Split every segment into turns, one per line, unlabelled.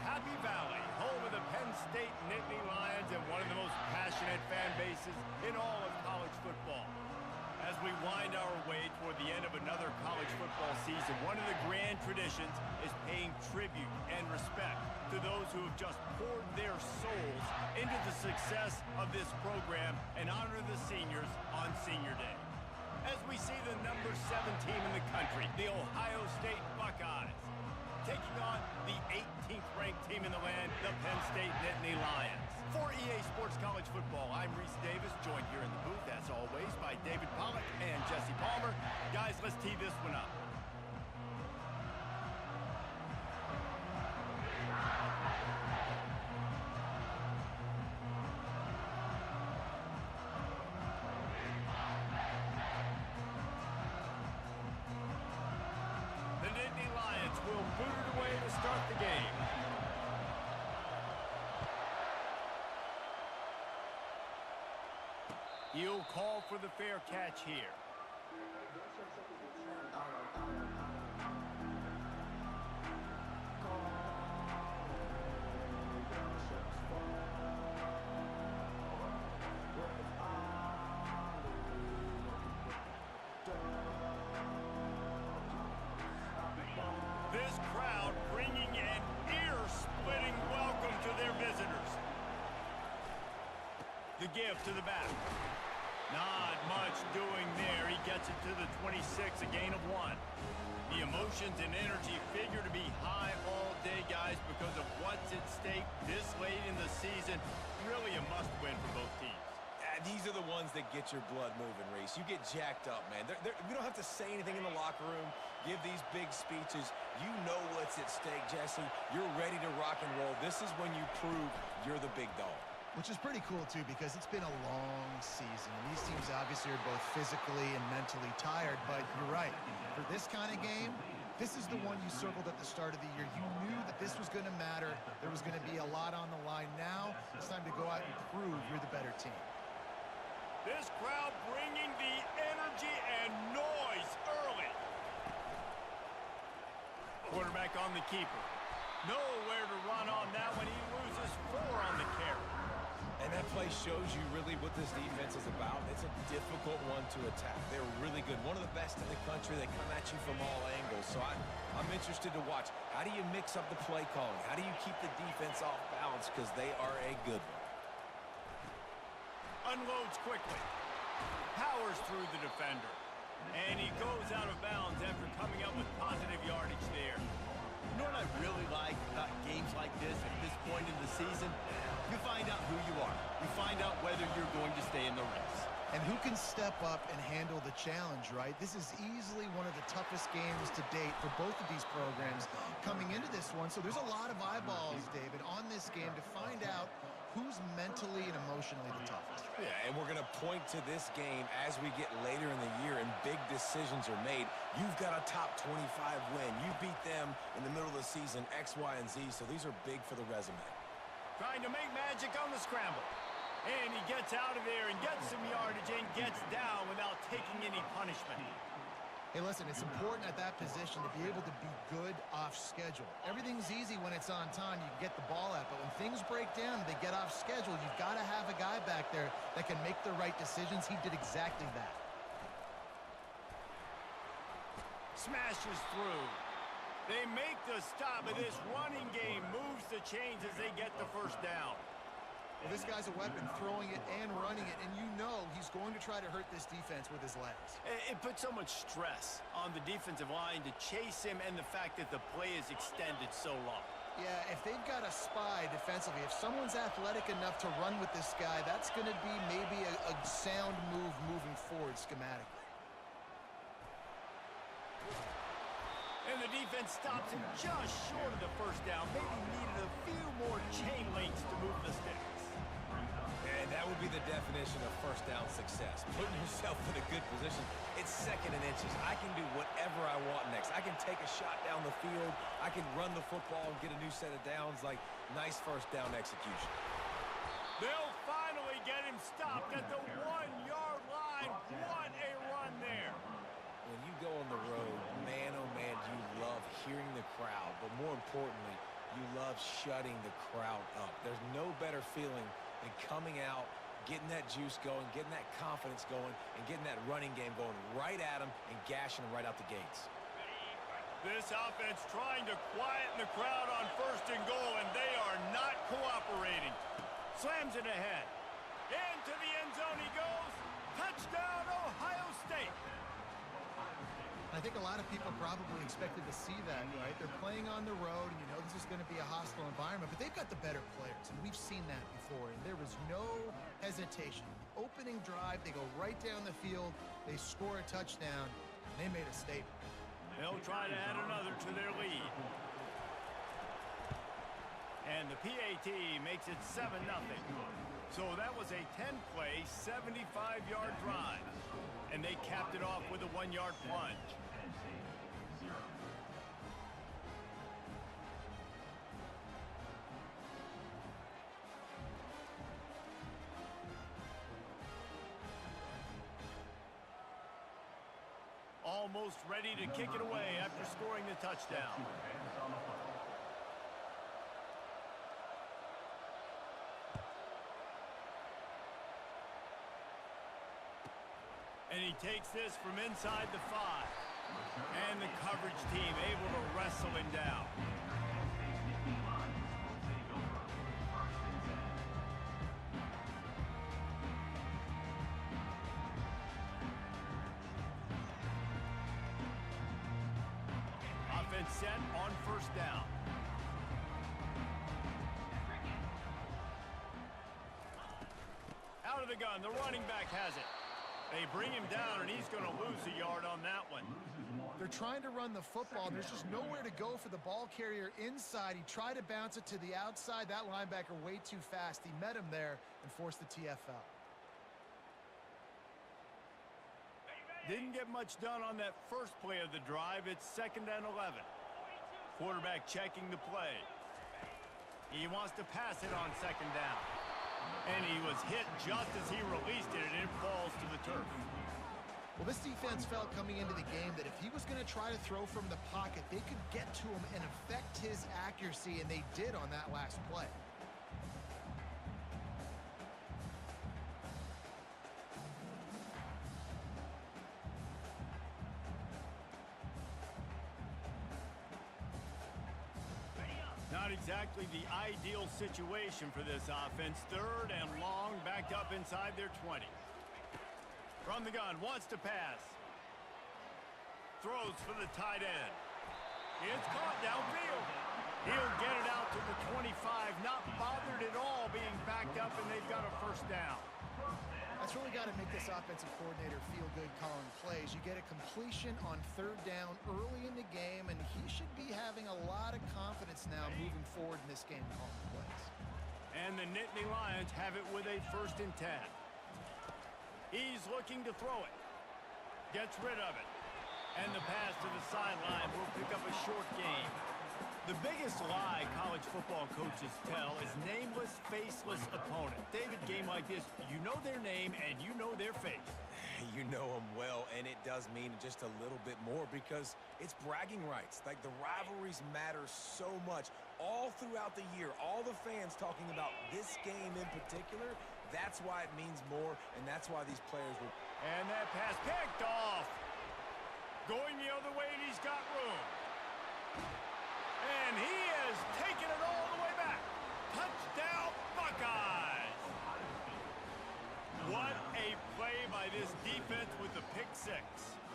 Happy Valley, home of the Penn State Nittany Lions and one of the most passionate fan bases in all of college football. As we wind our way toward the end of another college football season, one of the grand traditions is paying tribute and respect to those who have just poured their souls into the success of this program and honor the seniors on Senior Day. As we see the number 7 team in the country, the Ohio State Buckeyes, taking on the 18th ranked team in the land, the Penn State Nittany Lions. For EA Sports College Football, I'm Reese Davis, joined here in the booth, as always, by David Pollack and Jesse Palmer. Guys, let's tee this one up. The Nittany Lions will boot it away to start the game. He'll call for the fair catch here. This crowd bringing an ear-splitting welcome to their visitors. The give to the back. Not much doing there. He gets it to the 26, a gain of 1. The emotions and energy figure to be high all day, guys, because of what's at stake this late in the season. Really a must-win for both teams.
These are the ones that get your blood moving, Reese. You get jacked up, man. We don't have to say anything in the locker room, give these big speeches. You know what's at stake, Jesse. You're ready to rock and roll. This is when you prove you're the big dog.
Which is pretty cool, too, because it's been a long season. And these teams obviously are both physically and mentally tired, but you're right. For this kind of game, this is the one you circled at the start of the year. You knew that this was going to matter. There was going to be a lot on the line. Now it's time to go out and prove you're the better team.
This crowd bringing the energy and noise early. Quarterback on the keeper. Nowhere to run on that when he loses 4 on the carry.
And that play shows you really what this defense is about. It's a difficult one to attack. They're really good. One of the best in the country. They come at you from all angles. So I'm interested to watch. How do you mix up the play calling? How do you keep the defense off balance? Because they are a good one.
Unloads quickly. Powers through the defender. And he goes out of bounds after coming up with positive yardage there. You know what I really like about games like this at this point in the season? You find out who you are. You find out whether you're going to stay in the race.
And who can step up and handle the challenge, right? This is easily one of the toughest games to date for both of these programs coming into this one. So there's a lot of eyeballs, David, on this game to find out who's mentally and emotionally the toughest.
Yeah, and we're going to point to this game as we get later in the year and big decisions are made. You've got a top 25 win. You beat them in the middle of the season, X, Y, and Z, so these are big for the resume.
Trying to make magic on the scramble. And he gets out of there and gets some yardage and gets down without taking any punishment.
Hey, listen, it's important at that position to be able to be good off schedule. Everything's easy when it's on time. You can get the ball out, but when things break down, they get off schedule. You've got to have a guy back there that can make the right decisions. He did exactly that.
Smashes through. They make the stop, but this running game moves the chains as they get the first down.
Well, this guy's a weapon, throwing it and running it, and you know he's going to try to hurt this defense with his legs.
It puts so much stress on the defensive line to chase him and the fact that the play is extended so long.
Yeah, if they've got a spy defensively, if someone's athletic enough to run with this guy, that's going to be maybe a sound move moving forward schematically.
And the defense stops him just short of the first down. Maybe needed a few more chain links to move the sticks.
And that would be the definition of first down success. Putting yourself in a good position. It's 2nd and inches. I can do whatever I want next. I can take a shot down the field. I can run the football and get a new set of downs. Like, nice first down execution.
They'll finally get him stopped at the 1-yard line. What a run there.
When you go on the road, man, oh man, do you love hearing the crowd. But more importantly, you love shutting the crowd up. There's no better feeling than coming out, getting that juice going, getting that confidence going, and getting that running game going right at them and gashing them right out the gates.
This offense trying to quieten the crowd on 1st and goal, and they are not cooperating. Slams it ahead. Into the end zone he goes. Touchdown, Ohio State.
I think a lot of people probably expected to see that, right? They're playing on the road, and you know this is going to be a hostile environment, but they've got the better players, and we've seen that before, and there was no hesitation. The opening drive, they go right down the field, they score a touchdown, and they made a statement.
They'll try to add another to their lead. And the PAT makes it 7-0. So that was a 10-play, 75-yard drive. And they capped it off with a 1-yard plunge. Almost ready to kick it away after scoring the touchdown. And he takes this from inside the 5. And the coverage team able to wrestle him down. Offense set on 1st down. Out of the gun, the running back has it. They bring him down, and he's going to lose a yard on that one.
They're trying to run the football. There's just nowhere to go for the ball carrier inside. He tried to bounce it to the outside. That linebacker way too fast. He met him there and forced the TFL.
Didn't get much done on that first play of the drive. It's 2nd and 11. Quarterback checking the play. He wants to pass it on 2nd down. And he was hit just as he released it, and it falls to the turf.
Well, this defense felt coming into the game that if he was going to try to throw from the pocket, they could get to him and affect his accuracy, and they did on that last play.
Not exactly the ideal situation for this offense. 3rd and long, backed up inside their 20. From the gun, wants to pass. Throws for the tight end. It's caught downfield. He'll get it out to the 25. Not bothered at all being backed up, and they've got a 1st down.
That's really got to make this offensive coordinator feel good calling plays. You get a completion on 3rd down early in the game, and he should be having a lot of confidence now moving forward in this game calling plays.
And the Nittany Lions have it with a 1st and 10. He's looking to throw it. Gets rid of it. And the pass to the sideline will pick up a short gain. The biggest lie college football coaches tell is nameless, faceless opponent. David, game like this, you know their name and you know their face.
You know them well, and it does mean just a little bit more because it's bragging rights. Like, the rivalries matter so much all throughout the year. All the fans talking about this game in particular, that's why it means more, and that's why these players will...
And that pass picked off. Going the other way, and he's got room. And he has taken it all the way back. Touchdown, Buckeyes. What a play by this defense with the pick 6.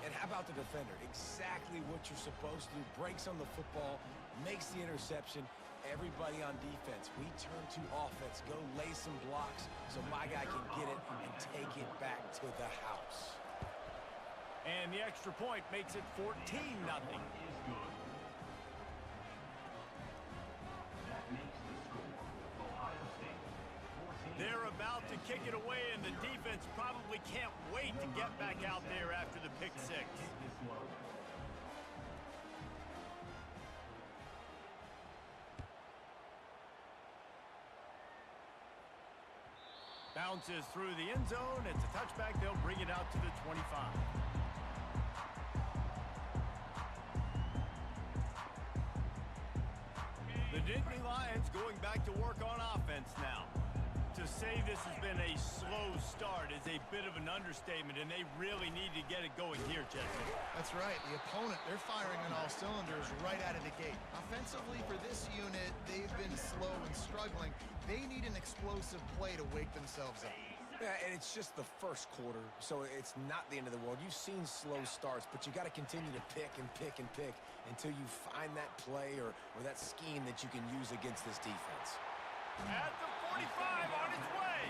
And how about the defender? Exactly what you're supposed to do. Breaks on the football, makes the interception. Everybody on defense, we turn to offense. Go lay some blocks so my guy can get it and take it back to the house.
And the extra point makes it 14-0. They're about to kick it away, and the defense probably can't wait to get back out there after the pick 6. Bounces through the end zone. It's a touchback. They'll bring it out to the 25. The Nittany Lions going back to work on offense now. To say this has been a slow start is a bit of an understatement, and they really need to get it going here, Jesse.
That's right. The opponent, they're firing on all cylinders right out of the gate. Offensively, for this unit, they've been slow and struggling. They need an explosive play to wake themselves up.
Yeah, and it's just the first quarter, so it's not the end of the world. You've seen slow starts, but you got to continue to pick and pick and pick until you find that play or that scheme that you can use against this defense.
At the 45 on its way.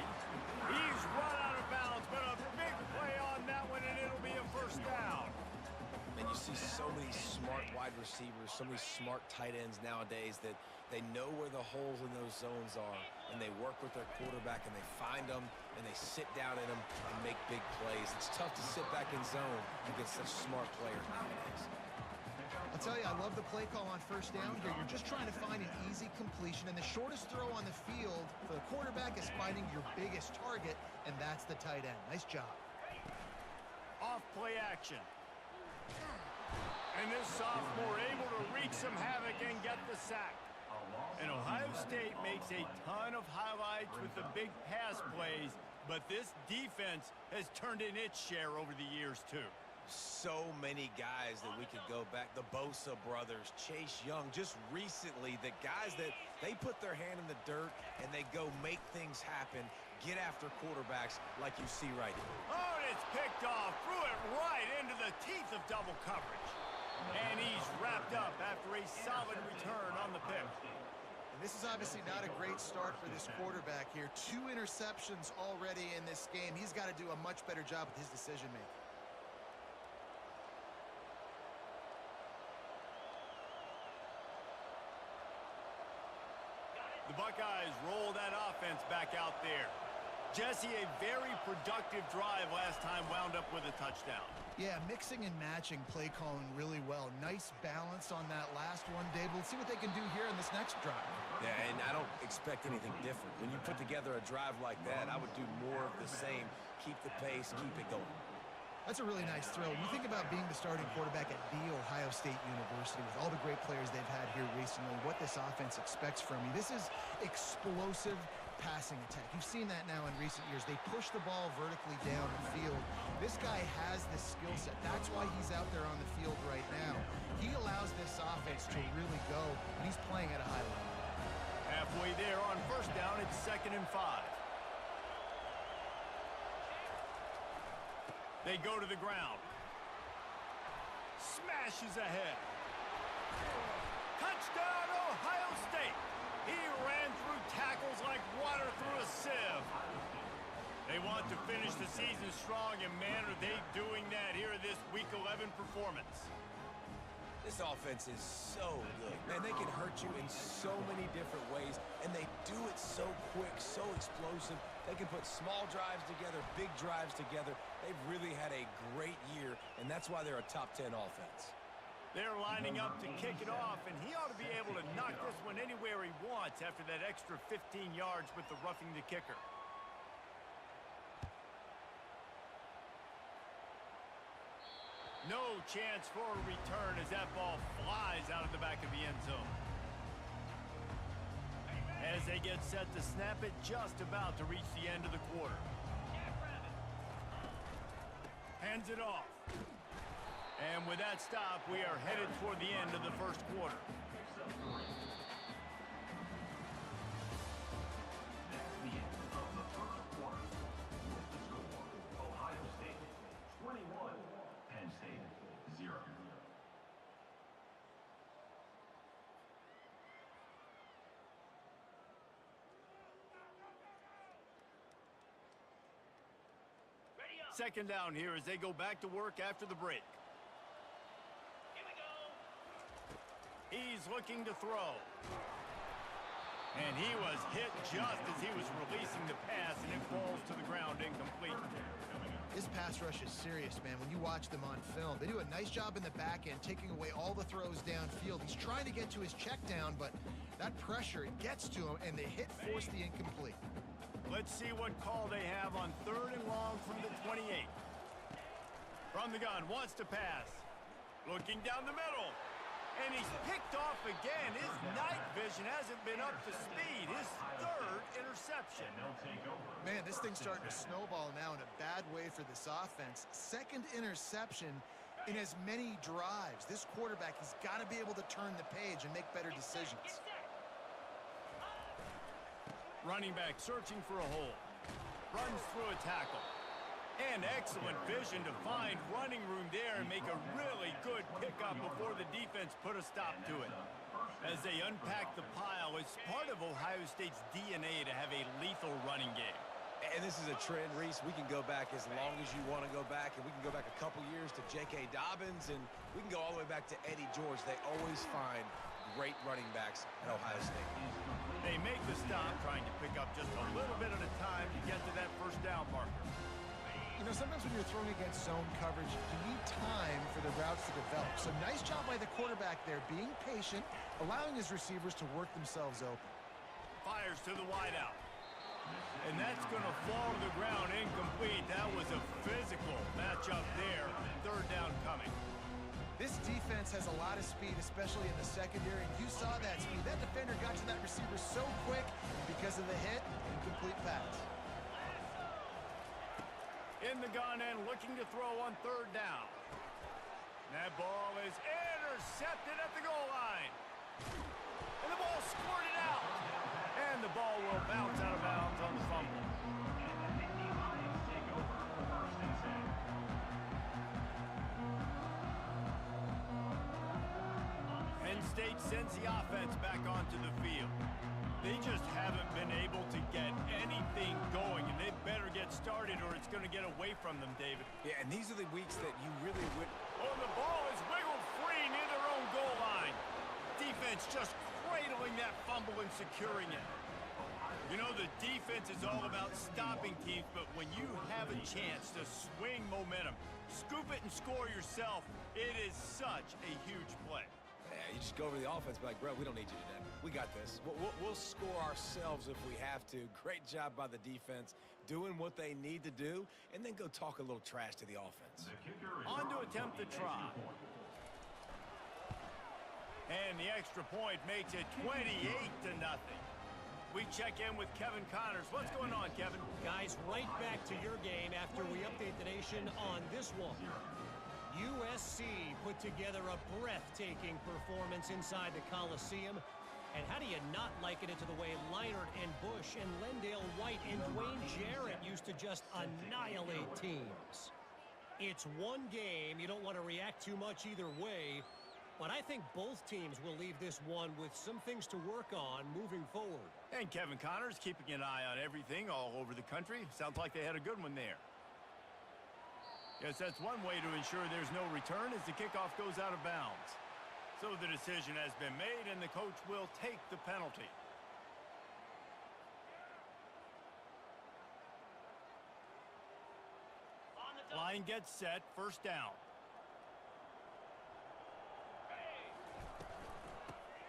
He's run out of bounds, but a big play on that one, and it'll be a first down.
And you see so many smart wide receivers, so many smart tight ends nowadays that they know where the holes in those zones are, and they work with their quarterback, and they find them, and they sit down in them and make big plays. It's tough to sit back in zone against such smart players nowadays.
I'll tell you, I love the play call on first down here. You're just trying to find an easy completion, and the shortest throw on the field for the quarterback is finding your biggest target, and that's the tight end. Nice job.
Off play action. And this sophomore able to wreak some havoc and get the sack. And Ohio State makes a ton of highlights with the big pass plays, but this defense has turned in its share over the years, too.
So many guys that we could go back. The Bosa brothers, Chase Young, just recently, the guys that they put their hand in the dirt and they go make things happen, get after quarterbacks like you see right here.
Oh, and it's picked off, threw it right into the teeth of double coverage. And he's wrapped up after a solid return on the pick.
And this is obviously not a great start for this quarterback here. 2 interceptions already in this game. He's got to do a much better job with his decision-making.
The Buckeyes roll that offense back out there. Jesse, a very productive drive last time, wound up with a touchdown.
Yeah, mixing and matching play calling really well. Nice balance on that last one, Dave. Let's see what they can do here in this next drive.
Yeah, and I don't expect anything different. When you put together a drive like that, I would do more of the same. Keep the pace, keep it going.
That's a really nice throw. When you think about being the starting quarterback at The Ohio State University with all the great players they've had here recently, what this offense expects from you, this is explosive passing attack. You've seen that now in recent years. They push the ball vertically down the field. This guy has this skill set. That's why he's out there on the field right now. He allows this offense to really go, and he's playing at a high level.
Halfway there on first down, it's 2nd and 5. They go to the ground. Smashes ahead. Touchdown, Ohio State. He ran through tackles like water through a sieve. They want to finish the season strong, and man, are they doing that here in this Week 11 performance.
This offense is so good. Man, they can hurt you in so many different ways, and they do it so quick, so explosive. They can put small drives together, big drives together. They've really had a great year, and that's why they're a top 10 offense.
They're lining up to kick it off, and he ought to be able to knock this one anywhere he wants after that extra 15 yards with the roughing the kicker. No chance for a return as that ball flies out of the back of the end zone. As they get set to snap it, just about to reach the end of the quarter. Hands it off. And with that stop, we are headed toward the end of the first quarter.
Ohio State 21, Penn State 0.
Second down here as they go back to work after the break. He's looking to throw. And he was hit just as he was releasing the pass, and it falls to the ground incomplete.
This pass rush is serious, man. When you watch them on film, they do a nice job in the back end, taking away all the throws downfield. He's trying to get to his check down, but that pressure, it gets to him, and the hit forced the incomplete.
Let's see what call they have on 3rd and long from the 28. From the gun, wants to pass. Looking down the middle. And he's picked off again. His night vision hasn't been up to speed. His third interception.
Man, this thing's starting to snowball now in a bad way for this offense. Second interception in as many drives. This quarterback, he's got to be able to turn the page and make better decisions.
Running back searching for a hole. Runs through a tackle. And excellent vision to find running room there and make a really good pickup before the defense put a stop to it. As they unpack the pile, it's part of Ohio State's DNA to have a lethal running game.
And this is a trend, Reese. We can go back as long as you want to go back, and we can go back a couple years to J.K. Dobbins, and we can go all the way back to Eddie George. They always find great running backs at Ohio State.
They make the stop, trying to pick up just a little bit at a time to get to that first down marker.
You know, sometimes when you're throwing against zone coverage, you need time for the routes to develop. So nice job by the quarterback there, being patient, allowing his receivers to work themselves open.
Fires to the wideout. And that's going to fall to the ground incomplete. That was a physical matchup there. Third down coming.
This defense has a lot of speed, especially in the secondary, and you saw that speed. That defender got to that receiver so quick because of the hit, incomplete pass.
In the gun and looking to throw on third down. That ball is intercepted at the goal line. And the ball squirted out. And the ball will bounce out of bounds on the fumble. Penn State sends the offense back onto the field. They just haven't been able to get anything going, and they better get started or it's going to get away from them, David.
Yeah, and these are the weeks that you really would...
Oh, the ball is wiggled free near their own goal line. Defense just cradling that fumble and securing it. You know, the defense is all about stopping teams, but when you have a chance to swing momentum, scoop it and score yourself, it is such a huge play.
Yeah, you just go over to the offense and be like, bro, we don't need you today. We got this. We'll score ourselves if we have to. Great job by the defense doing what they need to do, and then go talk a little trash to the offense.
On to attempt the try. And the extra point makes it 28-0. We check in with Kevin Connors. What's going on, Kevin?
Guys, right back to your game after we update the nation on this one. USC put together a breathtaking performance inside the Coliseum. And how do you not liken it to the way Leinart and Bush and Lendale White and Dwayne Jarrett used to just annihilate teams? It's one game. You don't want to react too much either way. But I think both teams will leave this one with some things to work on moving forward.
And Kevin Connors keeping an eye on everything all over the country. Sounds like they had a good one there. Yes, that's one way to ensure there's no return as the kickoff goes out of bounds. So the decision has been made, and the coach will take the penalty. Line gets set, first down.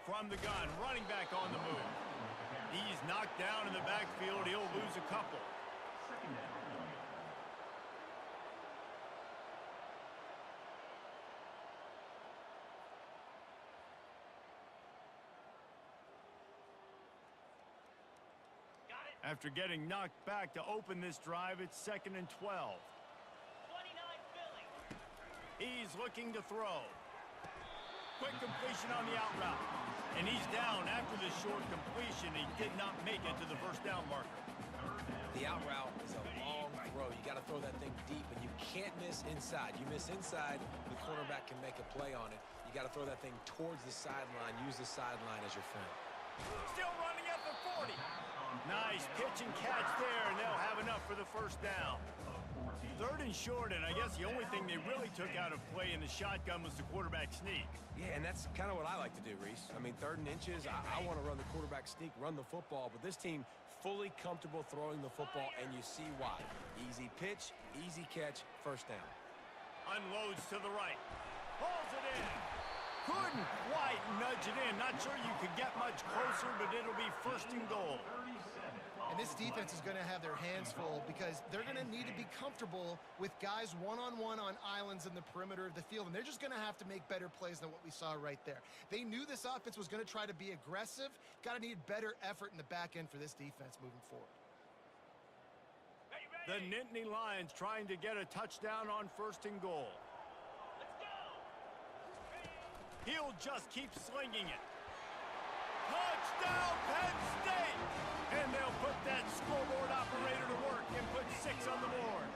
From the gun, running back on the move. He's knocked down in the backfield. He'll lose a couple. After getting knocked back to open this drive, it's 2nd and 12. 29 Philly. He's looking to throw. Quick completion on the out route. And he's down after the short completion. He did not make it to the first down marker.
The out route is a long throw. You got to throw that thing deep, and you can't miss inside. You miss inside, the cornerback can make a play on it. You got to throw that thing towards the sideline. Use the sideline as your friend.
Still running at the 40. Nice pitch and catch there, and they'll have enough for the first down. 3rd and short, and I guess the only thing they really took out of play in the shotgun was the quarterback sneak.
Yeah, and that's kind of what I like to do, Reese. I mean, 3rd and inches, I want to run the quarterback sneak, run the football, but this team fully comfortable throwing the football, and you see why. Easy pitch, easy catch, first down.
Unloads to the right. Pulls it in. Couldn't quite nudge it in. Not sure you could get much closer, but it'll be 1st and goal.
And this defense is going to have their hands full because they're going to need to be comfortable with guys one-on-one on islands in the perimeter of the field, and they're just going to have to make better plays than what we saw right there. They knew this offense was going to try to be aggressive. Got to need better effort in the back end for this defense moving forward.
The Nittany Lions trying to get a touchdown on 1st and goal. He'll just keep slinging it. Touchdown, Penn State! And they'll put that scoreboard operator to work and put 6 on the board.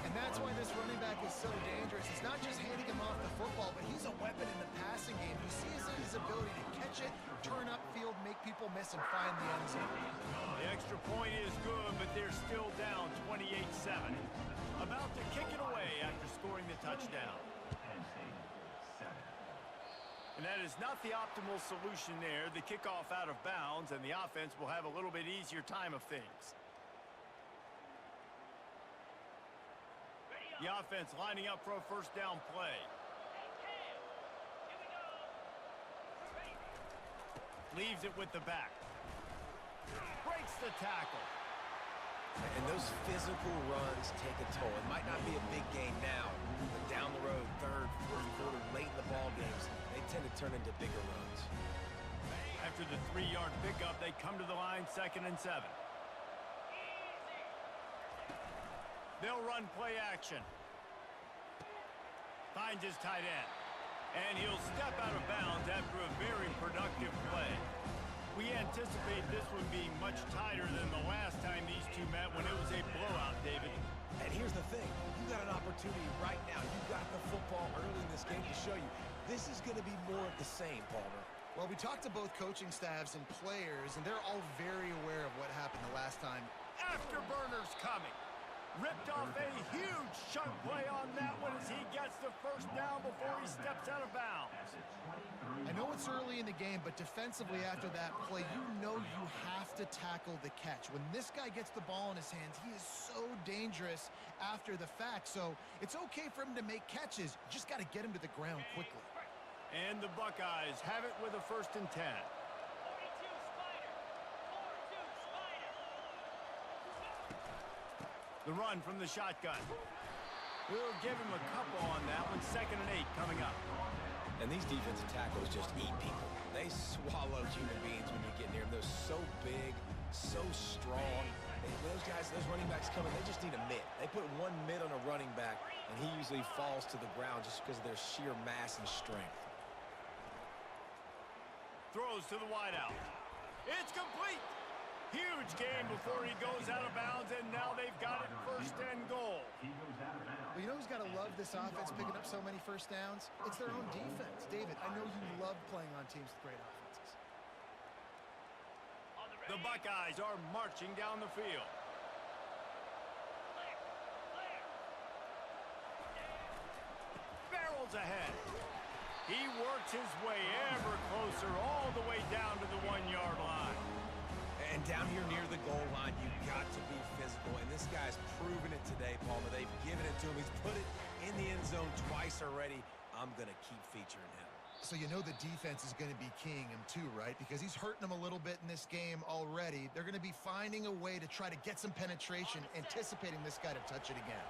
And that's why this running back is so dangerous. It's not just handing him off the football, but he's a weapon in the passing game. You see his ability to catch it, turn upfield, make people miss, and find the end zone.
The extra point is good, but they're still down 28-7. About to kick it away after scoring the touchdown. And that is not the optimal solution there. The kickoff out of bounds, and the offense will have a little bit easier time of things. The offense lining up for a 1st down play. Leaves it with the back. Breaks the tackle.
And those physical runs take a toll. It might not be a big game now, but down the road, 3rd, 4th quarter, late in the ball games, they tend to turn into bigger runs.
After the 3-yard pickup, they come to the line 2nd and 7. They'll run play action. Finds his tight end. And he'll step out of bounds after a very productive play. We anticipate this one being much tighter than the last time these two met when it was a blowout, David.
And here's the thing. You got an opportunity right now. You got the football early in this game to show you. This is going to be more of the same, Palmer.
Well, we talked to both coaching staffs and players, and they're all very aware of what happened the last time.
Afterburners coming. Ripped off a huge chunk play on that one as he gets the 1st down before he steps out of bounds.
I know it's early in the game, but defensively after that play, you know you have to tackle the catch. When this guy gets the ball in his hands, he is so dangerous after the fact. So it's okay for him to make catches. You just got to get him to the ground quickly.
And the Buckeyes have it with a 1st and 10. The run from the shotgun. We'll give him a couple on that one. 2nd and 8 coming up.
And these defensive tackles just eat people. They swallow human beings when you get near them. They're so big, so strong. Those guys, those running backs coming, they just need a mitt. They put 1 mitt on a running back, and he usually falls to the ground just because of their sheer mass and strength.
Throws to the wideout. It's complete. Huge game before he goes out of bounds, and now they've got it 1st and goal.
Well, you know who's got to love this offense picking up so many 1st downs? It's their own defense. David, I know you love playing on teams with great offenses.
The Buckeyes are marching down the field. Barrels ahead. He works his way ever closer all the way down to the 1-yard line.
And down here near the goal line, you've got to be physical. And this guy's proven it today, Palmer. They've given it to him. He's put it in the end zone twice already. I'm going to keep featuring him.
So you know the defense is going to be keying him too, right? Because he's hurting them a little bit in this game already. They're going to be finding a way to try to get some penetration, anticipating this guy to touch it again.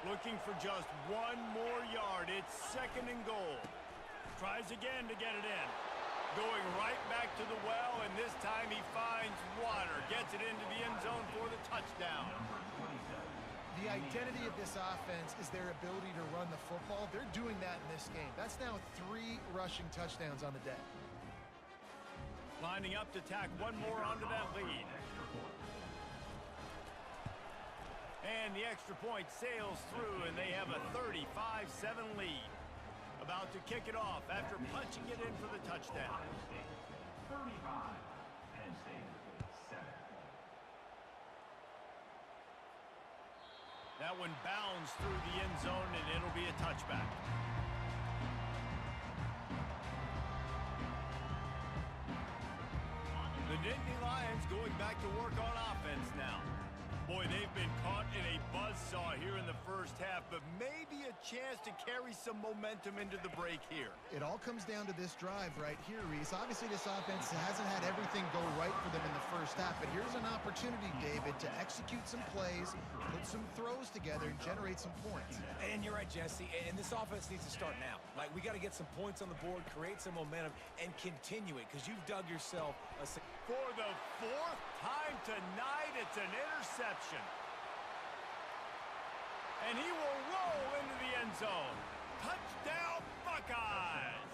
Looking for just 1 more yard. It's 2nd and goal. Tries again to get it in. Going right back to the well, and this time he finds water. Gets it into the end zone for the touchdown.
The identity of this offense is their ability to run the football. They're doing that in this game. That's now 3 rushing touchdowns on the day.
Lining up to tack 1 more onto that lead. And the extra point sails through, and they have a 35-7 lead. About to kick it off after punching it in for the touchdown.
35, Penn State 7.
That one bounds through the end zone, and it'll be a touchback. The Nittany Lions going back to work on offense now. Boy, they've been caught in a buzzsaw here in the 1st half, but maybe a chance to carry some momentum into the break here.
It all comes down to this drive right here, Reese. Obviously, this offense hasn't had everything go right for them in the first half, but here's an opportunity, David, to execute some plays, put some throws together, and generate some points.
And you're right, Jesse, and this offense needs to start now. Like, we got to get some points on the board, create some momentum, and continue it, because you've dug yourself a...
For the fourth time tonight, it's an interception. And he will roll into the end zone. Touchdown, Buckeyes!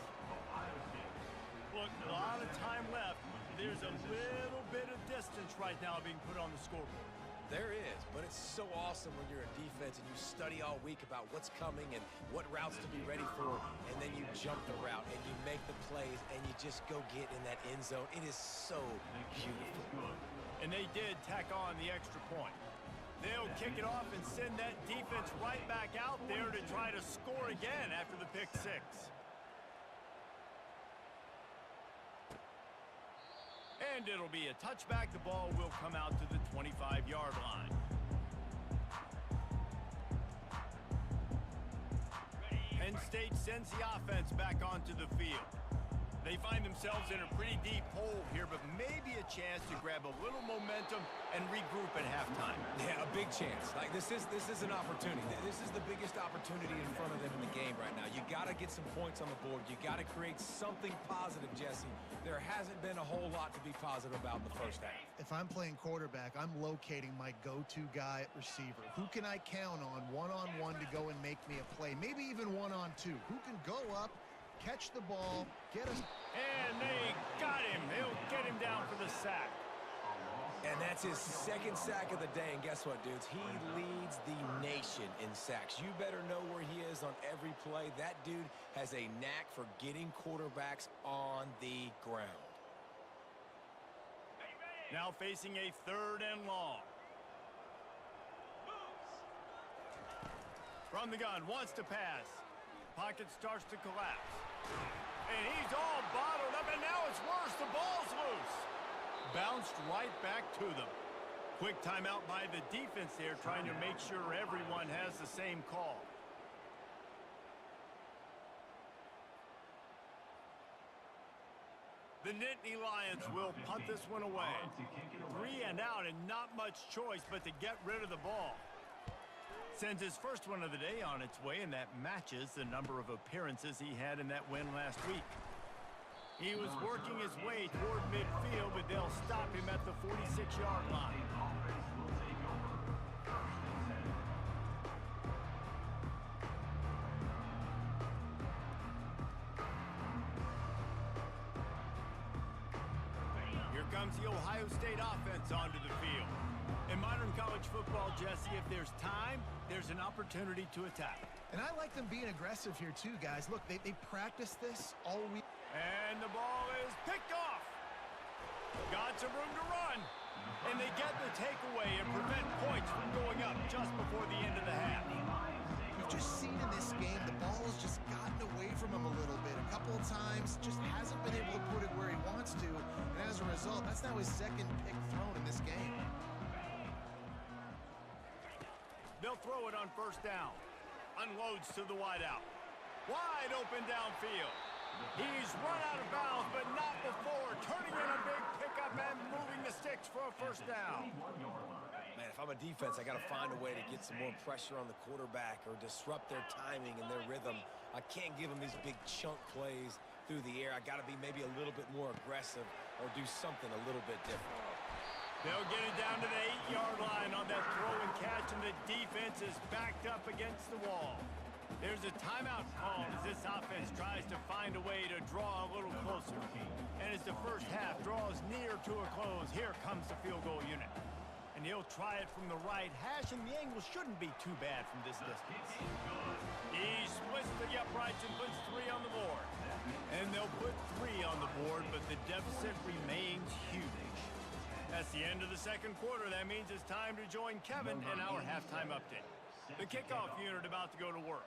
Look, a lot of time left. There's a little bit of distance right now being put on the scoreboard.
There is, but it's so awesome when you're a defense and you study all week about what's coming and what routes to be ready for, and then you jump the route and you make the plays and you just go get in that end zone. It is so beautiful.
And they did tack on the extra point. They'll kick it off and send that defense right back out there to try to score again after the pick six. And it'll be a touchback. The ball will come out to the 25-yard line. Penn State sends the offense back onto the field. They find themselves in a pretty deep hole here, but maybe a chance to grab a little momentum and regroup at halftime.
Yeah, a big chance. Like, this is an opportunity. This is the biggest opportunity in front of them in the game right now. You got to get some points on the board. You got to create something positive, Jesse. There hasn't been a whole lot to be positive about in the first half.
If I'm playing quarterback, I'm locating my go-to guy at receiver. Who can I count on one-on-one to go and make me a play? Maybe even one-on-two. Who can go up, catch the ball, get him.
And they got him. They'll get him down for the sack.
And that's his second sack of the day. And guess what, dudes? He leads the nation in sacks. You better know where he is on every play. That dude has a knack for getting quarterbacks on the ground.
Now facing a 3rd and long. From the gun, wants to pass. Pocket starts to collapse. And he's all bottled up, and now it's worse. The ball's loose. Bounced right back to them. Quick timeout by the defense there, trying to make sure everyone has the same call. The Nittany Lions will punt this one away. 3 and out, and not much choice but to get rid of the ball. Sends his first one of the day on its way, and that matches the number of appearances he had in that win last week. He was working his way toward midfield, but they'll stop him at the 46-yard line. Here comes the Ohio State offense onto the field. In modern college football, Jesse, if there's time, there's an opportunity to attack.
And I like them being aggressive here too, guys. Look, they practice this all week.
And the ball is picked off. Got some room to run. And they get the takeaway and prevent points from going up just before the end of the half.
We've just seen in this game, the ball has just gotten away from him a little bit. A couple of times, just hasn't been able to put it where he wants to. And as a result, that's now his second pick thrown in this game.
They'll throw it on 1st down. Unloads to the wideout. Wide open downfield. He's run out of bounds, but not before. Turning in a big pickup and moving the sticks for a 1st down.
Man, if I'm a defense, I got to find a way to get some more pressure on the quarterback or disrupt their timing and their rhythm. I can't give them these big chunk plays through the air. I got to be maybe a little bit more aggressive or do something a little bit different.
They'll get it down to the 8-yard line on that throw and catch, and the defense is backed up against the wall. There's a timeout call as this offense tries to find a way to draw a little closer. And as the first half draws near to a close, here comes the field goal unit. And he'll try it from the right hash, and the angle shouldn't be too bad from this distance. He splits the uprights and puts 3 on the board. And they'll put 3 on the board, but the deficit remains huge. That's the end of the second quarter. That means it's time to join Kevin in our halftime update. The kickoff unit about to go to work.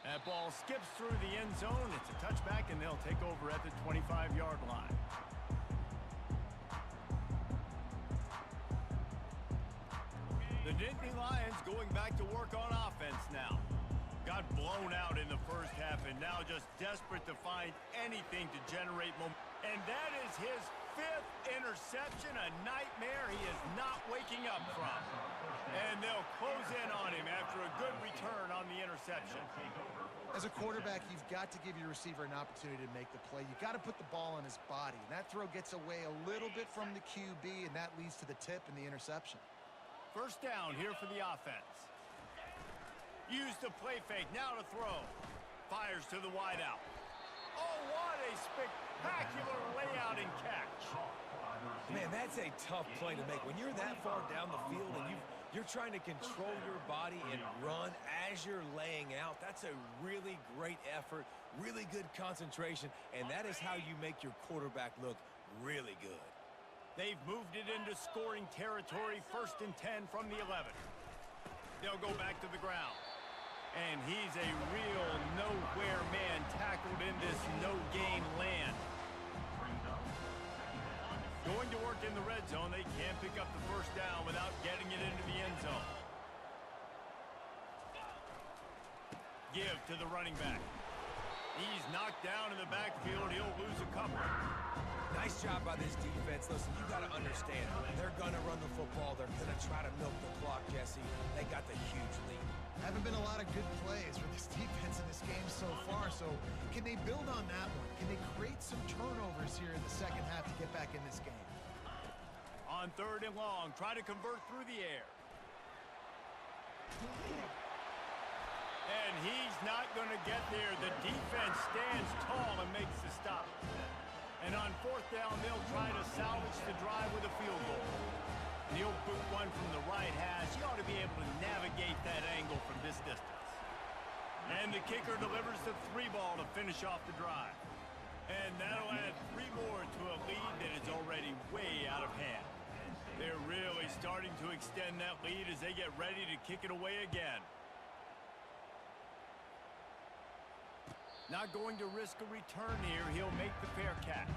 That ball skips through the end zone. It's a touchback, and they'll take over at the 25-yard line. The Nittany Lions going back to work on offense now. Got blown out in the first half and now just desperate to find anything to generate momentum. And that is his 5th interception, a nightmare he is not waking up from. And they'll close in on him after a good return on the interception.
As a quarterback, you've got to give your receiver an opportunity to make the play. You've got to put the ball on his body. And that throw gets away a little bit from the QB, and that leads to the tip and the interception.
First down here for the offense. Use the play fake, now to throw. Fires to the wideout. Oh, what a spectacular layout and catch.
Man, that's a tough play to make. When you're that far down the field and you're trying to control your body and run as you're laying out, that's a really great effort, really good concentration, and that is how you make your quarterback look really good.
They've moved it into scoring territory, 1st and 10 from the 11. They'll go back to the ground. And he's a real nowhere man tackled in this no-gain land. Going to work in the red zone. They can't pick up the first down without getting it into the end zone. Give to the running back. He's knocked down in the backfield. He'll lose a couple.
Nice job by this defense. Listen, you got to understand, they're going to run the football. They're going to try to milk the clock, Jesse. They got the huge lead.
Haven't been a lot of good plays for this defense in this game so far, so can they build on that one? Can they create some turnovers here in the second half to get back in this game?
On 3rd and long, try to convert through the air. And he's not going to get there. The defense stands tall and makes the stop. And on 4th down, they'll try to salvage the drive with a field goal. And he'll boot one from the right hash. He ought to be able to navigate that angle from this distance. And the kicker delivers the 3 ball to finish off the drive. And that'll add 3 more to a lead that is already way out of hand. They're really starting to extend that lead as they get ready to kick it away again. Not going to risk a return here. He'll make the fair catch.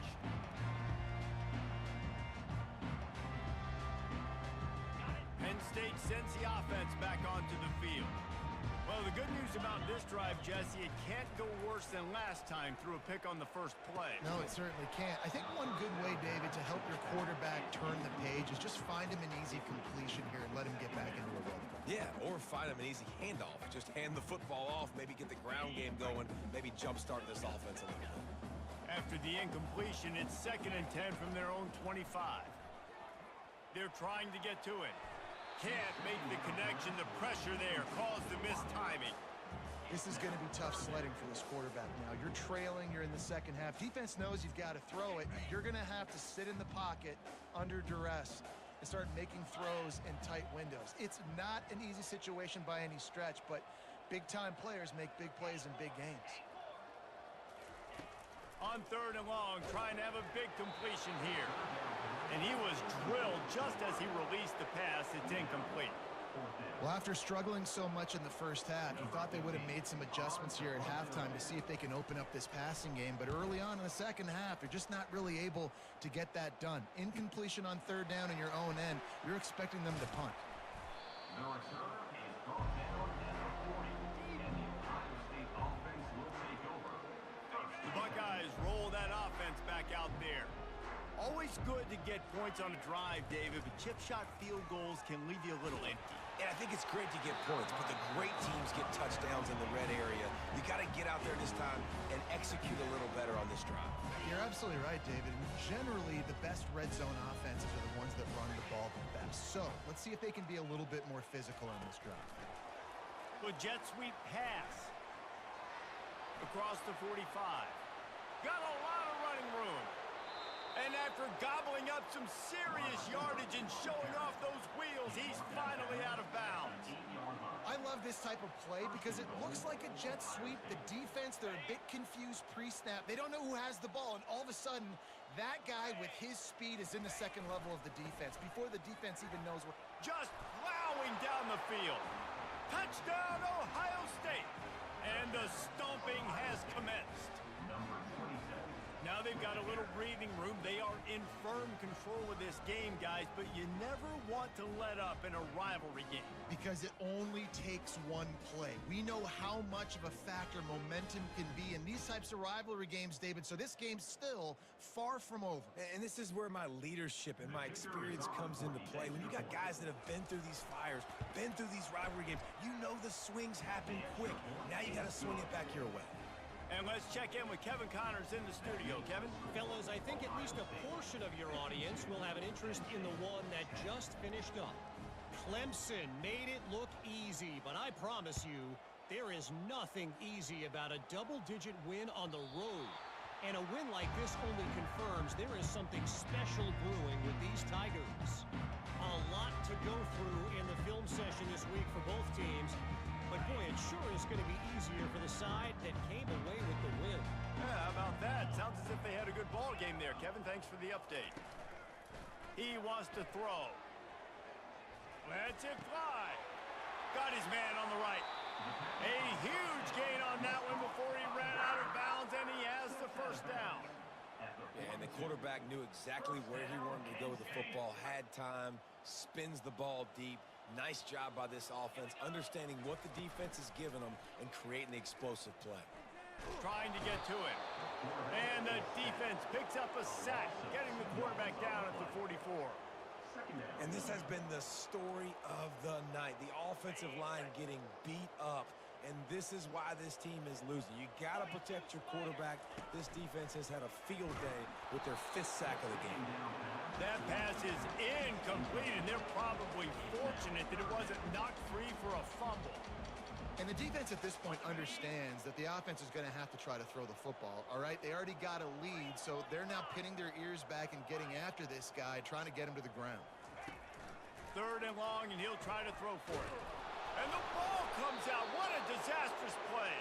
Penn State sends the offense back onto the field. Well, the good news about this drive, Jesse, it can't go worse than last time through a pick on the first play.
No, it certainly can't. I think one good way, David, to help your quarterback turn the page is just find him an easy completion here and let him get back into a rhythm.
Yeah, or find him an easy handoff. Just hand the football off, maybe get the ground game going, maybe jumpstart this offense a little bit.
After the incompletion, it's 2nd and 10 from their own 25. They're trying to get to it. Can't make the connection. The pressure there caused the missed timing.
This is going to be tough sledding for this quarterback now. You're trailing. You're in the second half. Defense knows you've got to throw it. You're going to have to sit in the pocket under duress and start making throws in tight windows. It's not an easy situation by any stretch, but big-time players make big plays in big games.
On 3rd and long, trying to have a big completion here. And he was drilled just as he released the pass. It's incomplete.
Well, after struggling so much in the first half, you thought they would have made some adjustments here at halftime to see if they can open up this passing game. But early on in the second half, they're just not really able to get that done. Incompletion on 3rd down in your own end, you're expecting them to punt.
The returner is brought down at the 40, and the Ohio State offense will take over.
The Buckeyes roll that offense back out there. Always good to get points on a drive, David, but chip shot field goals can leave you a little empty.
And I think it's great to get points, but the great teams get touchdowns in the red area. You got to get out there this time and execute a little better on this drive.
You're absolutely right, David. And generally, the best red zone offenses are the ones that run the ball the best. So let's see if they can be a little bit more physical on this drive.
The jet sweep pass. Across the 45. Got a lot of running room. And after gobbling up some serious yardage and showing off those wheels, he's finally out of bounds.
I love this type of play because it looks like a jet sweep. The defense, they're a bit confused pre-snap. They don't know who has the ball, and all of a sudden, that guy with his speed is in the second level of the defense before the defense even knows what.
Just plowing down the field. Touchdown, Ohio State. And the stomping has commenced.
Number 27.
Now they they've got a little breathing room. They are in firm control of this game, guys, but you never want to let up in a rivalry game.
Because it only takes one play. We know how much of a factor momentum can be in these types of rivalry games, David, so this game's still far from over.
And this is where my leadership and my experience comes into play. When you got guys that have been through these fires, been through these rivalry games, you know the swings happen quick. Now you got to swing it back your way.
And let's check in with Kevin Connors in the studio. Kevin?
Fellas, I think at least a portion of your audience will have an interest in the one that just finished up. Clemson made it look easy, but I promise you, there is nothing easy about a double-digit win on the road. And a win like this only confirms there is something special brewing with these Tigers. A lot to go through in the film session this week for both teams. But boy, it sure is going to be easier for the side that came away with the win.
Yeah, how about that? Sounds as if they had a good ball game there. Kevin, thanks for the update. He wants to throw. Lets it fly. Got his man on the right. A huge gain on that one before he ran out of bounds, and he has the first down.
Yeah, and the quarterback knew exactly where he wanted to go with the football, had time, spins the ball deep. Nice job by this offense, understanding what the defense is giving them and creating the explosive play.
Trying to get to it. And the defense picks up a sack, getting the quarterback down at the 44.
And this has been the story of the night. The offensive line getting beat up. And this is why this team is losing. You got to protect your quarterback. This defense has had a field day with their 5th sack of the game.
That pass is incomplete, and they're probably fortunate that it wasn't knocked free for a fumble.
And the defense at this point understands that the offense is going to have to try to throw the football, all right? They already got a lead, so they're now pinning their ears back and getting after this guy, trying to get him to the ground.
3rd and long, and he'll try to throw for it. And the ball comes out. What a disastrous play.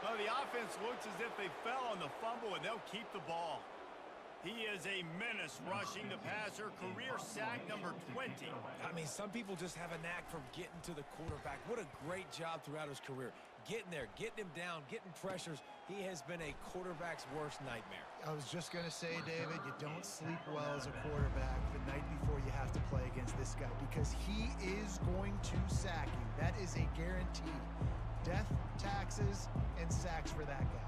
Well, the offense looks as if they fell on the fumble, and they'll keep the ball. He is a menace rushing the passer. Career sack number 20.
I mean, some people just have a knack for getting to the quarterback. What a great job throughout his career. Getting there, getting him down, getting pressures. He has been a quarterback's worst nightmare.
I was just going to say, David, you don't sleep well as a quarterback the night before you have to play against this guy because he is going to sack you. That is a guarantee. Death, taxes, and sacks for that guy.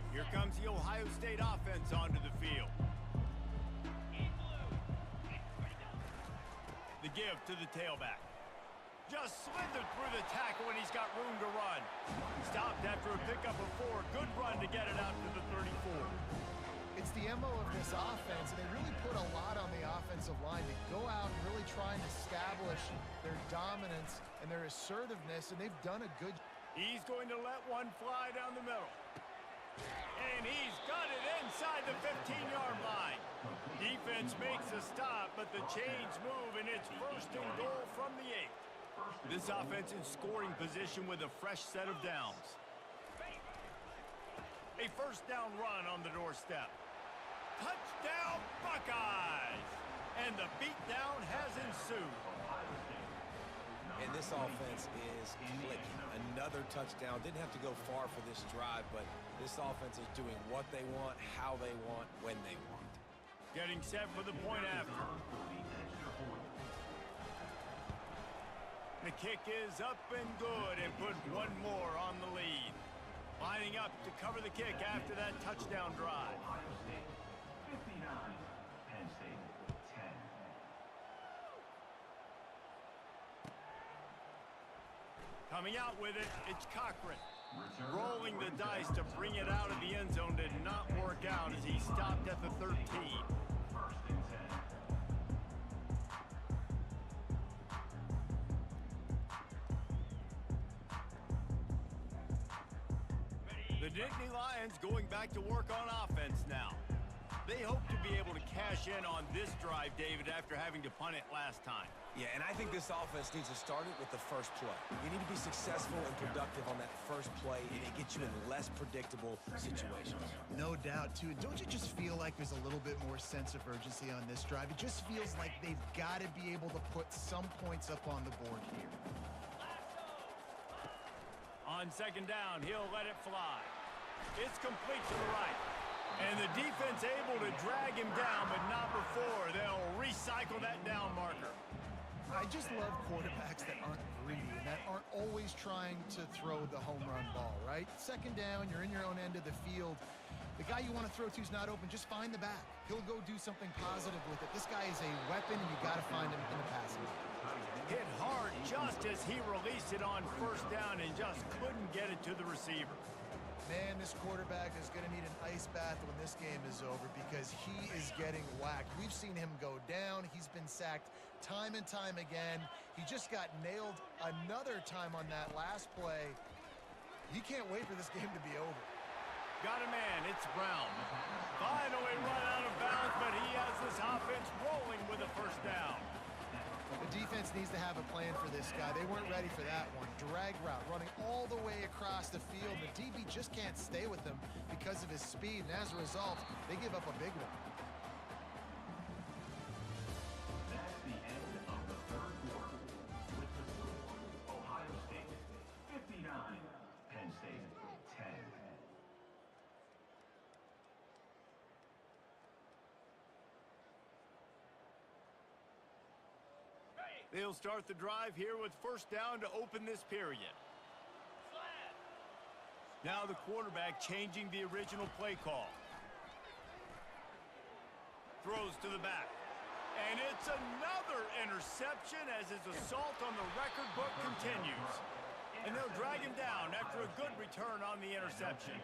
Here comes the Ohio State offense onto the field. The give to the tailback. Just slithered through the tackle, and he's got room to run. Stopped after a pickup of 4. Good run to get it out to the 34.
It's the MO of this offense, and they really put a lot on the offensive line to go out and really try and establish their dominance and their assertiveness, and they've done a good job.
He's going to let one fly down the middle. And he's got it inside the 15-yard line. Defense makes a stop, but the chains move, and it's 1st and goal from the 8. This offense in scoring position with a fresh set of downs. A 1st down run on the doorstep. Touchdown, Buckeyes! And the beatdown has ensued.
And this offense is clicking. Another touchdown. Didn't have to go far for this drive, but this offense is doing what they want, how they want, when they want.
Getting set for the point after. The kick is up and good and put one more on the lead. Lining up to cover the kick after that touchdown drive.
Ohio State 59, Penn State 10.
Coming out with it, it's Cochran. Rolling the dice to bring it out of the end zone did not work out as he stopped at the 13.
1st and 10.
The Nittany Lions going back to work on offense now. They hope to be able to cash in on this drive, David, after having to punt it last time.
Yeah, and I think this offense needs to start it with the first play. You need to be successful and productive on that first play, and it gets you in less predictable situations.
No doubt, too. Don't you just feel like there's a little bit more sense of urgency on this drive? It just feels like they've got to be able to put some points up on the board here.
On 2nd down, he'll let it fly. It's complete to the right. And the defense able to drag him down, but not before. They'll recycle that down marker.
I just love quarterbacks that aren't greedy and that aren't always trying to throw the home run ball, right? Second down, you're in your own end of the field. The guy you want to throw to is not open. Just find the back. He'll go do something positive with it. This guy is a weapon, and you got to find him in the passing game.
Hit hard just as he released it on first down and just couldn't get it to the receiver.
Man, this quarterback is going to need an ice bath when this game is over because he is getting whacked. We've seen him go down. He's been sacked time and time again. He just got nailed another time on that last play. He can't wait for this game to be over.
Got a man, it's Brown. Finally run out of bounds, but he has this offense rolling with a first down.
The defense needs to have a plan for this guy. They weren't ready for that one. Drag route, running all the way across the field. The DB just can't stay with him because of his speed, and as a result, they give up a big one.
That's the end of the third quarter. With the score, Ohio State 59, Penn State 10.
They'll start the drive here with first down to open this period. Now the quarterback changing the original play call. Throws to the back. And it's another interception as his assault on the record book continues. And they'll drag him down after a good return on the interception.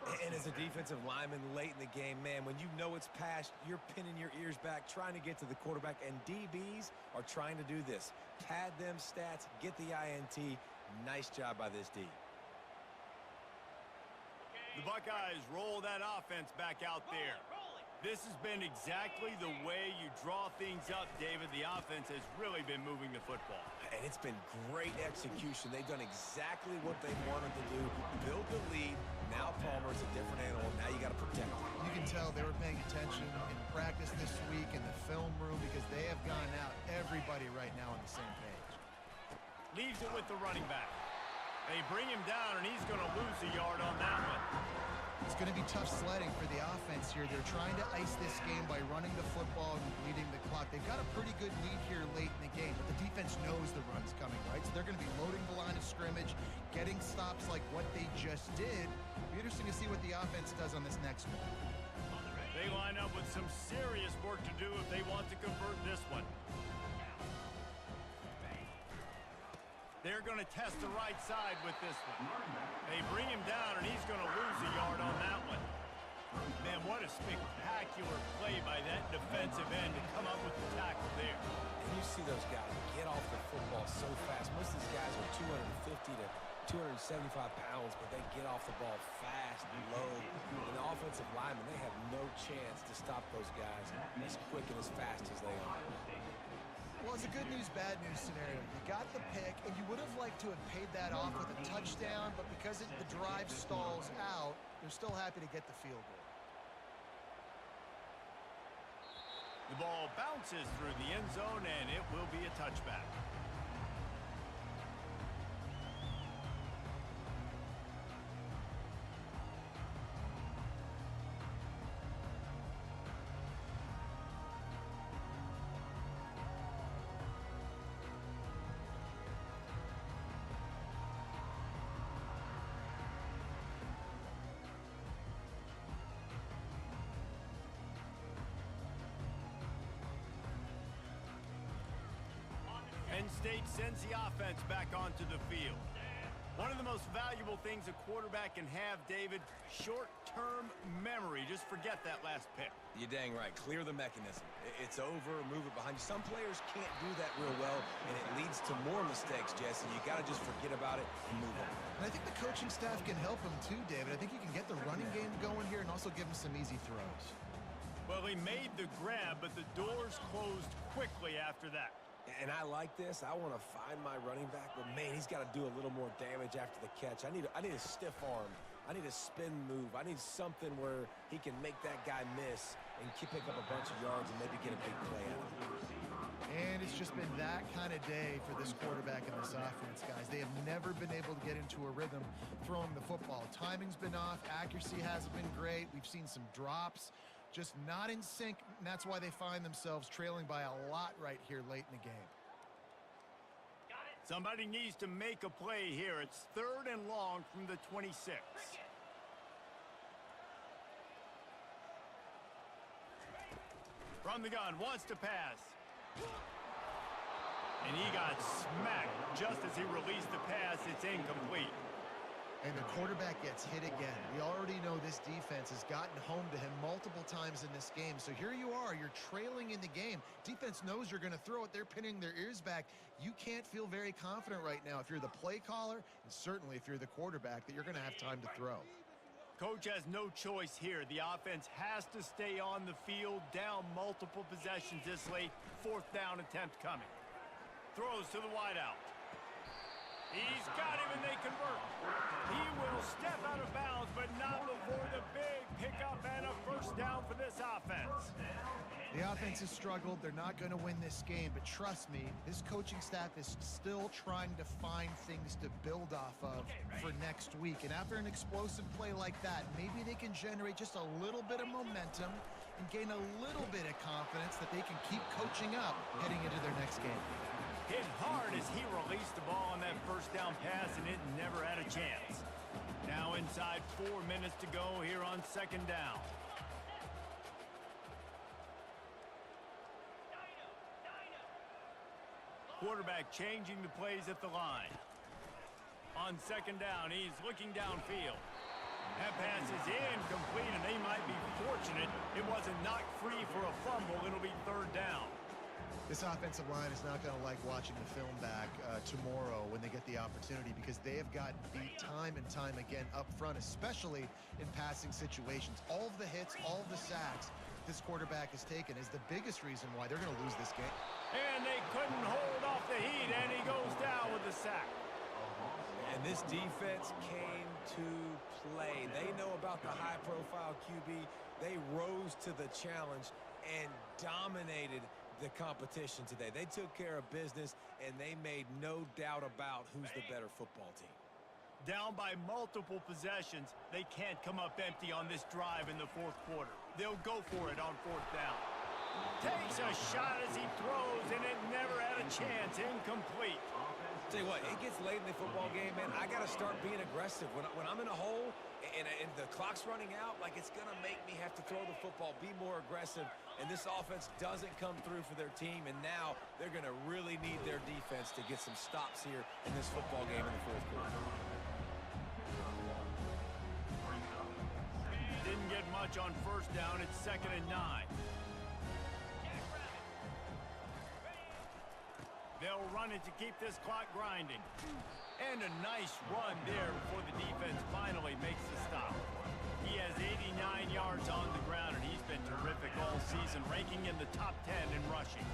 And as a defensive lineman late in the game, man, when you know it's passed, you're pinning your ears back, trying to get to the quarterback, and DBs are trying to do this. Pad them stats, get the INT. Nice job by this D.
The Buckeyes roll that offense back out there. This has been exactly the way you draw things up, David. The offense has really been moving the football.
And it's been great execution. They've done exactly what they wanted to do. Build the lead. Now Palmer's a different animal. Now you got to protect him.
You can tell they were paying attention in practice this week in the film room because they have gone out everybody right now on the same page.
Leaves it with the running back. They bring him down, and he's going to lose a yard on that one.
It's going to be tough sledding for the offense here. They're trying to ice this game by running the football and bleeding the clock. They've got a pretty good lead here late in the game, but the defense knows the run's coming, right? So they're going to be loading the line of scrimmage, getting stops like what they just did. It'll be interesting to see what the offense does on this next one.
They line up with some serious work to do if they want to convert this one. They're going to test the right side with this one. They bring him down, and he's going to lose a yard on that one. Man, what a spectacular play by that defensive end to come up with the tackle there.
And you see those guys get off the football so fast. Most of these guys are 250 to 275 pounds, but they get off the ball fast and low. And the offensive linemen, they have no chance to stop those guys as quick and as fast as they are.
Well, it's a good news, bad news scenario. You got the pick, and you would have liked to have paid that off with a touchdown, but because the drive stalls out, they're still happy to get the field goal.
The ball bounces through the end zone, and it will be a touchback. Penn State sends the offense back onto the field. One of the most valuable things a quarterback can have, David, short-term memory. Just forget that last pick.
You're dang right. Clear the mechanism. It's over. Move it behind you. Some players can't do that real well, and it leads to more mistakes, Jesse. You got to just forget about it and move on.
And I think the coaching staff can help him too, David. I think you can get the running game going here and also give him some easy throws.
Well, he made the grab, but the doors closed quickly after that.
And I like this. I want to find my running back, but man, he's got to do a little more damage after the catch. I need a stiff arm. I need a spin move. I need something where he can make that guy miss and pick up a bunch of yards and maybe get a big play out of it.
And it's just been that kind of day for this quarterback and this offense, guys. They have never been able to get into a rhythm throwing the football. Timing's been off. Accuracy hasn't been great. We've seen some drops, just not in sync, and that's why they find themselves trailing by a lot right here late in the game.
Somebody needs to make a play here. It's 3rd and long from the 26. From the gun, wants to pass. And he got smacked just as he released the pass. It's incomplete.
And the quarterback gets hit again. We already know this defense has gotten home to him multiple times in this game. So here you are, you're trailing in the game. Defense knows you're going to throw it. They're pinning their ears back. You can't feel very confident right now if you're the play caller, and certainly if you're the quarterback, that you're going to have time to throw.
Coach has no choice here. The offense has to stay on the field, down multiple possessions this late. 4th down attempt coming. Throws to the wideout. He's got him, and they convert. He will step out of bounds, but not before the big pickup and a 1st down for this offense.
The offense has struggled. They're not going to win this game, but trust me, this coaching staff is still trying to find things to build off of for next week. And after an explosive play like that, maybe they can generate just a little bit of momentum and gain a little bit of confidence that they can keep coaching up heading into their next game.
Hit hard as he released the ball on that 1st down pass, and it never had a chance. Now inside 4 minutes to go here on 2nd down. Quarterback changing the plays at the line. On 2nd down, he's looking downfield. That pass is incomplete, and they might be fortunate it wasn't knocked free for a fumble. It'll be 3rd down.
This offensive line is not going to like watching the film back tomorrow when they get the opportunity, because they have gotten beat time and time again up front, especially in passing situations. All of the hits, all of the sacks this quarterback has taken is the biggest reason why they're going to lose this game.
And they couldn't hold off the heat, and he goes down with the sack.
And this defense came to play. They know about the high-profile QB. They rose to the challenge and dominated the competition today. They took care of business, and they made no doubt about who's the better football team.
Down by multiple possessions, they can't come up empty on this drive in the 4th quarter. They'll go for it on 4th down. Takes a shot as he throws, and it never had a chance. Incomplete.
Tell you what, it gets late in the football game, man. I got to start being aggressive. When I'm in a hole and the clock's running out, like, it's going to make me have to throw the football, be more aggressive. And this offense doesn't come through for their team, and now they're going to really need their defense to get some stops here in this football game in the 4th quarter.
Didn't get much on 1st down. It's 2nd and 9. They'll run it to keep this clock grinding. And a nice run there before the defense finally makes the stop. He has 89 yards on the ground, and he's been terrific all season, ranking in the top 10 in rushing.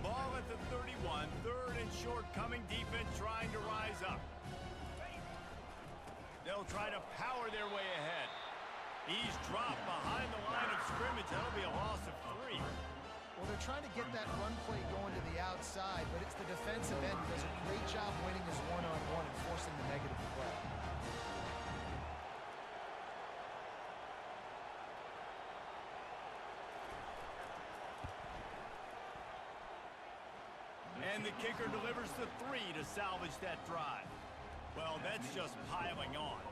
Ball at the 31, 3rd and short coming. Defense trying to rise up. They'll try to power their way ahead. He's dropped behind the line of scrimmage. That'll be a loss of 3.
Well, they're trying to get that run play going to the outside, but it's the defensive end who does a great job winning his one-on-one and forcing the negative play.
And the kicker delivers the 3 to salvage that drive. Well, that's just piling on.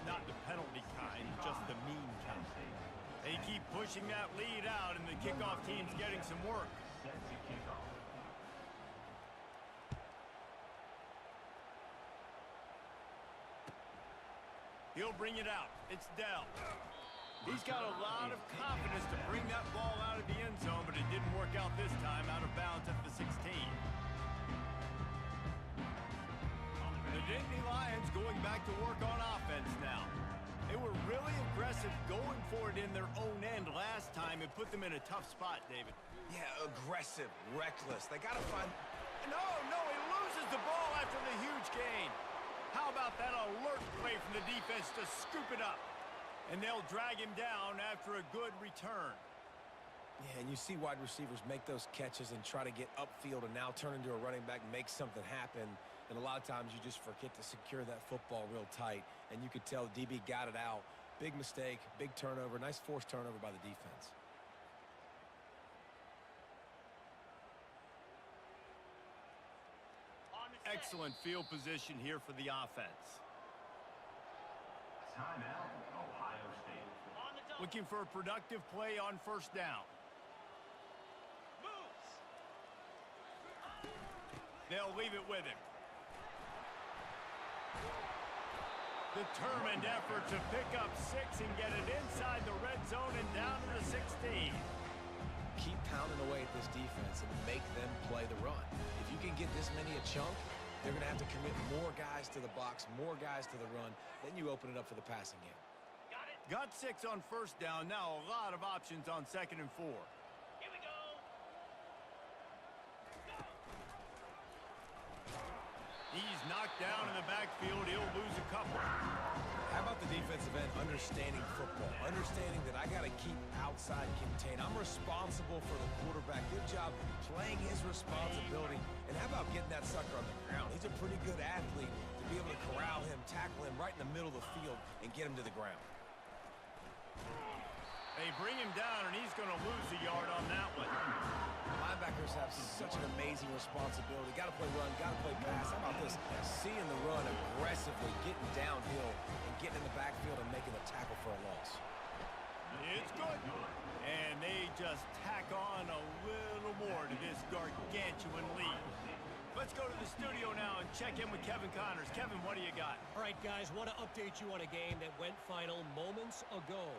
Not the penalty kind, just the mean kind. They keep pushing that lead out, and the kickoff team's getting some work. He'll bring it out. It's Dell. He's got a lot of confidence to bring that ball out of the end zone, but it didn't work out this time, out of bounds at the 16. The Nittany Lions going back to work on offense now. They were really aggressive going for it in their own end last time and put them in a tough spot, David.
Yeah, aggressive, reckless. They got to find...
No, he loses the ball after the huge gain. How about that alert play from the defense to scoop it up? And they'll drag him down after a good return.
Yeah, and you see wide receivers make those catches and try to get upfield and now turn into a running back, make something happen. And a lot of times you just forget to secure that football real tight. And you could tell DB got it out. Big mistake, big turnover, nice forced turnover by the defense.
Excellent field position here for the offense.
Timeout, Ohio State.
Looking for a productive play on first down. They'll leave it with him. Determined effort to pick up 6 and get it inside the red zone and down to the 16.
Keep pounding away at this defense and make them play the run. If you can get this many a chunk, they're going to have to commit more guys to the box, more guys to the run. Then you open it up for the passing game.
Got 6 on first down. Now a lot of options on 2nd and 4.
Here we go.
He's knocked down in the backfield. He'll lose a couple.
How about the defensive end understanding football, understanding that I got to keep outside contain. I'm responsible for the quarterback. Good job playing his responsibility. And how about getting that sucker on the ground? He's a pretty good athlete to be able to corral him, tackle him right in the middle of the field, and get him to the ground.
They bring him down, and he's going to lose a yard on that one.
Linebackers have such an amazing responsibility. Got to play run, got to play pass. How about this? Seeing the run aggressively, getting downhill, and getting in the backfield and making a tackle for a loss.
It's good. And they just tack on a little more to this gargantuan lead. Let's go to the studio now and check in with Kevin Connors. Kevin, what do you got?
All right, guys, want to update you on a game that went final moments ago.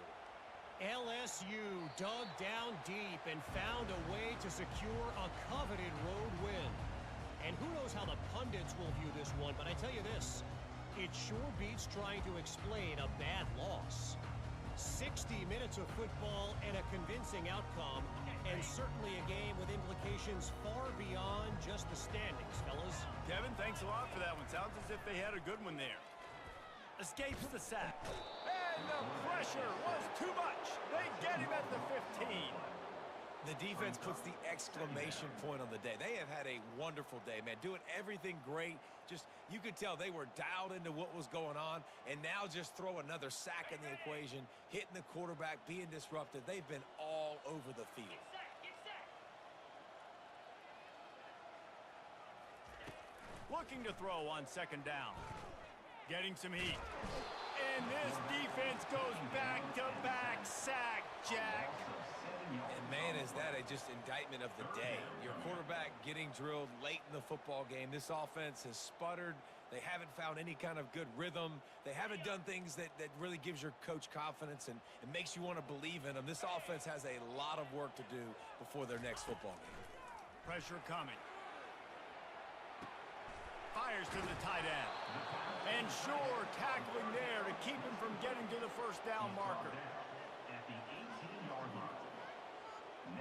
LSU dug down deep and found a way to secure a coveted road win. And who knows how the pundits will view this one, but I tell you this, it sure beats trying to explain a bad loss. 60 minutes of football and a convincing outcome, and certainly a game with implications far beyond just the standings, fellas.
Kevin, thanks a lot for that one. Sounds as if they had a good one there. Escapes the sack. And the pressure was too much. They get him at the 15.
The defense puts the exclamation point on the day. They have had a wonderful day, man. Doing everything great. Just, you could tell they were dialed into what was going on, and now just throw another sack in the equation, hitting the quarterback, being disrupted. They've been all over the field.
Looking to throw on 2nd down. Getting some heat. And this defense goes back-to-back sack, Jack.
And, man, is that just indictment of the day. Your quarterback getting drilled late in the football game. This offense has sputtered. They haven't found any kind of good rhythm. They haven't done things that really gives your coach confidence and makes you want to believe in them. This offense has a lot of work to do before their next football game.
Pressure coming. Fires to the tight end. And sure, tackling there to keep him from getting to the first down marker.
At the 18-yard line.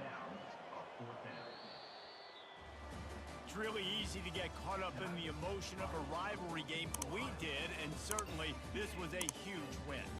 Now, a 4th down.
It's really easy to get caught up in the emotion of a rivalry game. We did, and certainly this was a huge win.